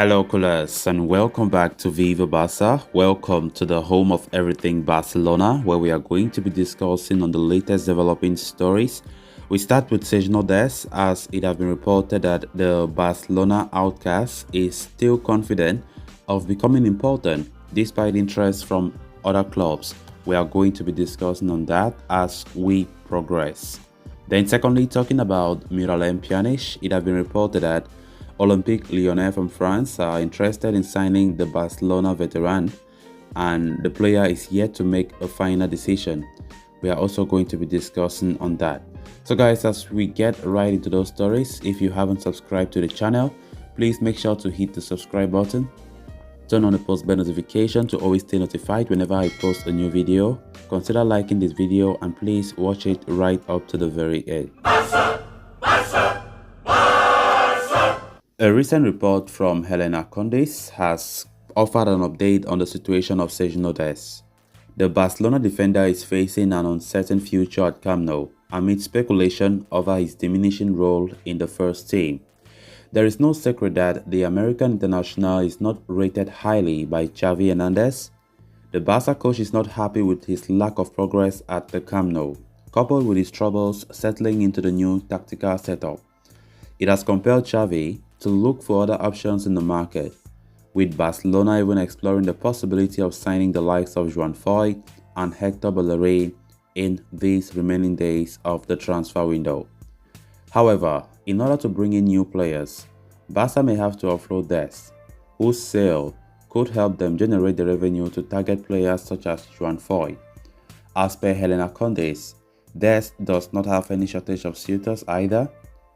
Hello, Coolers, and welcome back to Viva Barca. Welcome to the home of everything Barcelona, where we are going to be discussing on the latest developing stories. We start with Sergiño Dest, as it has been reported that the Barcelona outcast is still confident of becoming important despite interest from other clubs. We are going to be discussing on that as we progress. Then secondly, talking about Miralem Pjanić, it has been reported that Olympique Lyon from France are interested in signing the Barcelona veteran, and the player is yet to make a final decision. We are also going to be discussing on that. So guys, as we get right into those stories, if you haven't subscribed to the channel, please make sure to hit the subscribe button. Turn on the post bell notification to always stay notified whenever I post a new video. Consider liking this video and please watch it right up to the very end. A recent report from Helena Condis has offered an update on the situation of Sergiño Dest. The Barcelona defender is facing an uncertain future at Camp Nou amid speculation over his diminishing role in the first team. There is no secret that the American international is not rated highly by Xavi Hernandez. The Barca coach is not happy with his lack of progress at the Camp Nou, coupled with his troubles settling into the new tactical setup. It has compelled Xavi to look for other options in the market, with Barcelona even exploring the possibility of signing the likes of Joan Foyth and Hector Bellerin in these remaining days of the transfer window. However, in order to bring in new players, Barca may have to offload Dest, whose sale could help them generate the revenue to target players such as Joan Foyth. As per Helena Condis, Dest does not have any shortage of suitors either.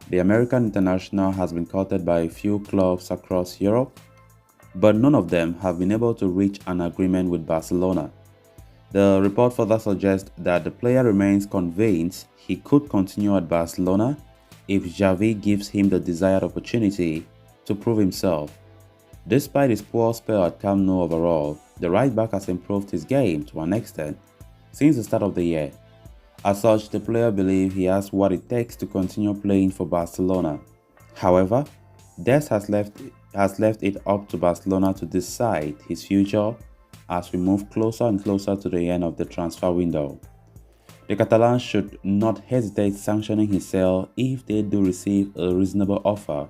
The American international has been courted by a few clubs across Europe, but none of them have been able to reach an agreement with Barcelona. The report further suggests that the player remains convinced he could continue at Barcelona if Xavi gives him the desired opportunity to prove himself. Despite his poor spell at Camp Nou overall, the right-back has improved his game to an extent since the start of the year. As such, the player believes he has what it takes to continue playing for Barcelona. However, Dest has left it up to Barcelona to decide his future as we move closer and closer to the end of the transfer window. The Catalans should not hesitate sanctioning his sale if they do receive a reasonable offer.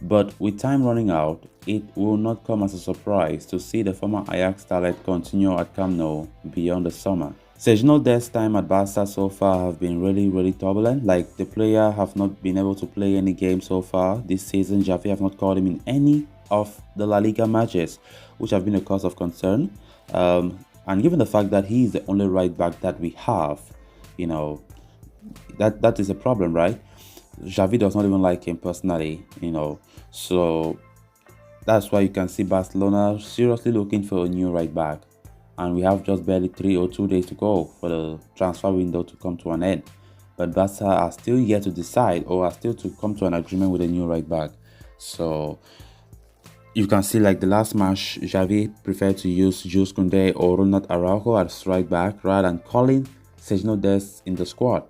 But with time running out, it will not come as a surprise to see the former Ajax talent continue at Camp Nou beyond the summer. Sergiño Dest's time at Barca so far have been really turbulent. Like, the player have not been able to play any game so far this season. Xavi have not called him in any of the La Liga matches, which have been a cause of concern. And given the fact that he is the only right back that we have, you know, that is a problem, right? Xavi does not even like him personally, you know, so that's why you can see Barcelona seriously looking for a new right back. And we have just barely 3 or 2 days to go for the transfer window to come to an end. But Barca are still yet to decide, or are still to come to an agreement with a new right back. So you can see, like the last match, Xavi preferred to use Jules Koundé or Ronald Araujo as right back rather than calling Sergiño Dest in the squad.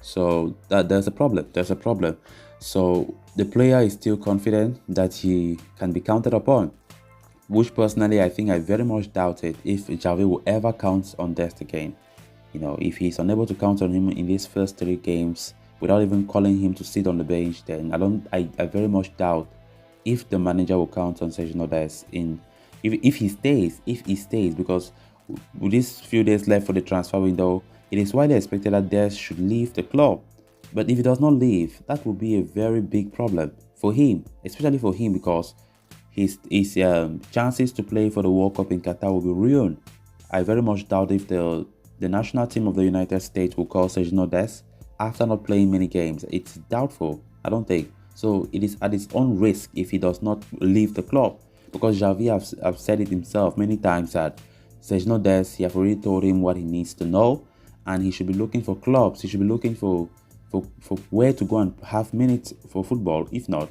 So there's a problem. So the player is still confident that he can be counted upon, which personally I think I very much doubt it if Xavi will ever count on Dest again. You know, if he's unable to count on him in these first 3 games without even calling him to sit on the bench, then I very much doubt if the manager will count on Sergiño Dest if he stays, because with these few days left for the transfer window, it is widely expected that Dest should leave the club. But if he does not leave, that will be a very big problem for him, especially for him, because his chances to play for the World Cup in Qatar will be ruined. I very much doubt if the national team of the United States will call Sergiño Dest after not playing many games. It's doubtful, I don't think. So it is at its own risk if he does not leave the club, because Xavi have said it himself many times that Sergiño Dest, he have already told him what he needs to know, and he should be looking for clubs. He should be looking for where to go and have minutes for football. If not,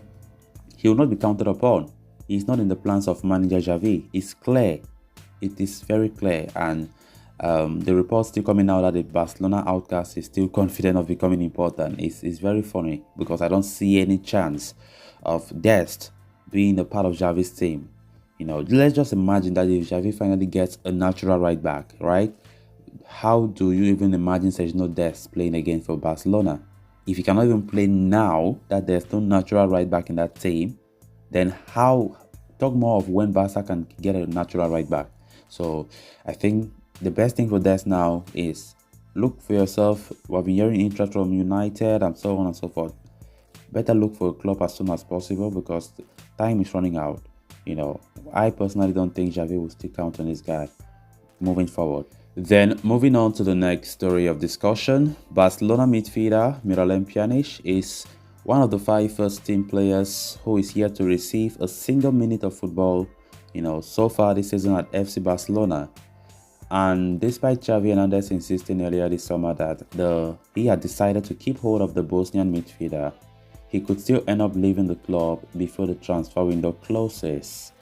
he will not be counted upon. He's not in the plans of manager Xavi. It's clear. It is very clear. And the reports still coming out that the Barcelona outcast is still confident of becoming important. It's very funny, because I don't see any chance of Dest being a part of Xavi's team. Let's just imagine that if Xavi finally gets a natural right back, right? How do you even imagine Sergiño Dest playing again for Barcelona? If you cannot even play now, that there's no natural right back in that team, then how talk more of when Barca can get a natural right back? So I think the best thing for Dest now is look for yourself. We've been hearing interest from United and so on and so forth. Better look for a club as soon as possible because time is running out. I personally don't think Xavi will still count on this guy moving forward. Then moving on to the next story of discussion, Barcelona midfielder Miralem Pjanić is one of the 5 first-team players who is yet to receive a single minute of football, so far this season at FC Barcelona. And despite Xavi Hernandez insisting earlier this summer that he had decided to keep hold of the Bosnian midfielder, he could still end up leaving the club before the transfer window closes.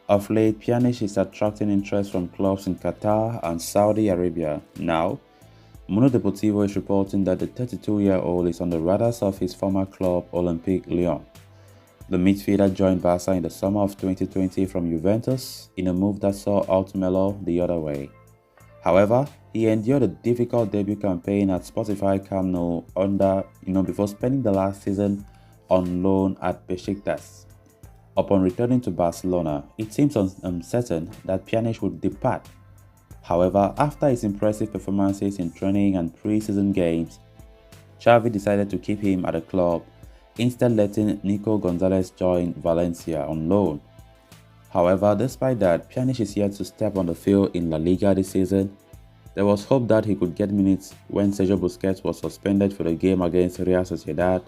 Of late, Pjanic is attracting interest from clubs in Qatar and Saudi Arabia. Now, Mundo Deportivo is reporting that the 32-year-old is on the radars of his former club Olympique Lyon. The midfielder joined Barca in the summer of 2020 from Juventus in a move that saw out Melo the other way. However, he endured a difficult debut campaign at Spotify Camp Nou before spending the last season on loan at Besiktas. Upon returning to Barcelona, it seems uncertain that Pjanic would depart. However, after his impressive performances in training and pre-season games, Xavi decided to keep him at the club, instead letting Nico Gonzalez join Valencia on loan. However, despite that, Pjanic is yet to step on the field in La Liga this season. There was hope that he could get minutes when Sergio Busquets was suspended for the game against Real Sociedad,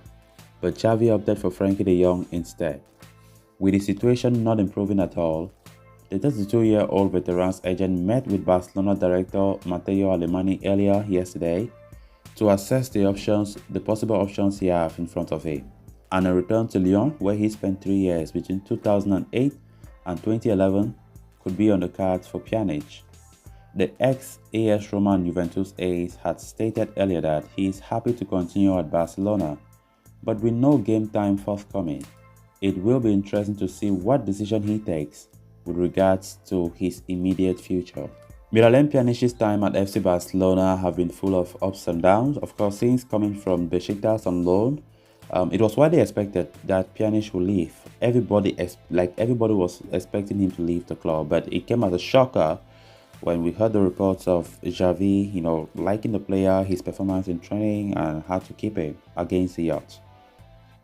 but Xavi opted for Frenkie de Jong instead. With the situation not improving at all, the 32-year-old veteran's agent met with Barcelona director Matteo Alemany earlier yesterday to assess the possible options he has in front of him, and a return to Lyon, where he spent 3 years between 2008 and 2011, could be on the cards for Pjanic. The ex-AS Roma and Juventus ace had stated earlier that he is happy to continue at Barcelona, but with no game time forthcoming, it will be interesting to see what decision he takes with regards to his immediate future. Miralem Pjanic's time at FC Barcelona have been full of ups and downs. Of course, since coming from Besiktas on loan, it was widely expected that Pjanic would leave. Everybody was expecting him to leave the club, but it came as a shocker when we heard the reports of Xavi, liking the player, his performance in training, and how to keep him against the odds.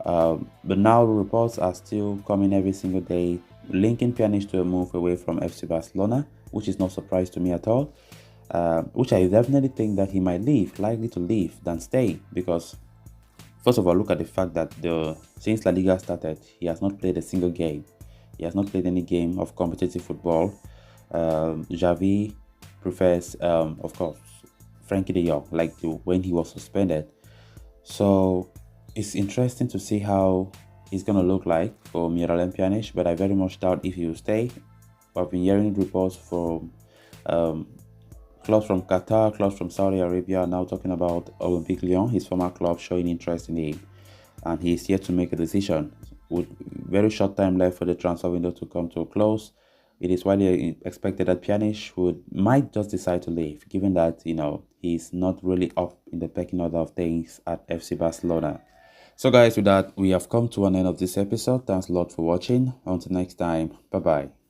But now the reports are still coming every single day, linking Pjanic to a move away from FC Barcelona, which is no surprise to me at all. Which I definitely think that he might likely to leave than stay, because first of all, look at the fact that since La Liga started, he has not played a single game. He has not played any game of competitive football. Xavi prefers, of course, Frenkie de Jong, when he was suspended. So it's interesting to see how it's going to look like for Miralem Pjanic, but I very much doubt if he will stay. I've been hearing reports from clubs from Qatar, clubs from Saudi Arabia now talking about Olympique Lyon, his former club, showing interest in him, and he is yet to make a decision. With very short time left for the transfer window to come to a close, it is widely expected that Pjanic might just decide to leave, given that he's not really up in the pecking order of things at FC Barcelona. So guys, with that, we have come to an end of this episode. Thanks a lot for watching. Until next time, bye bye.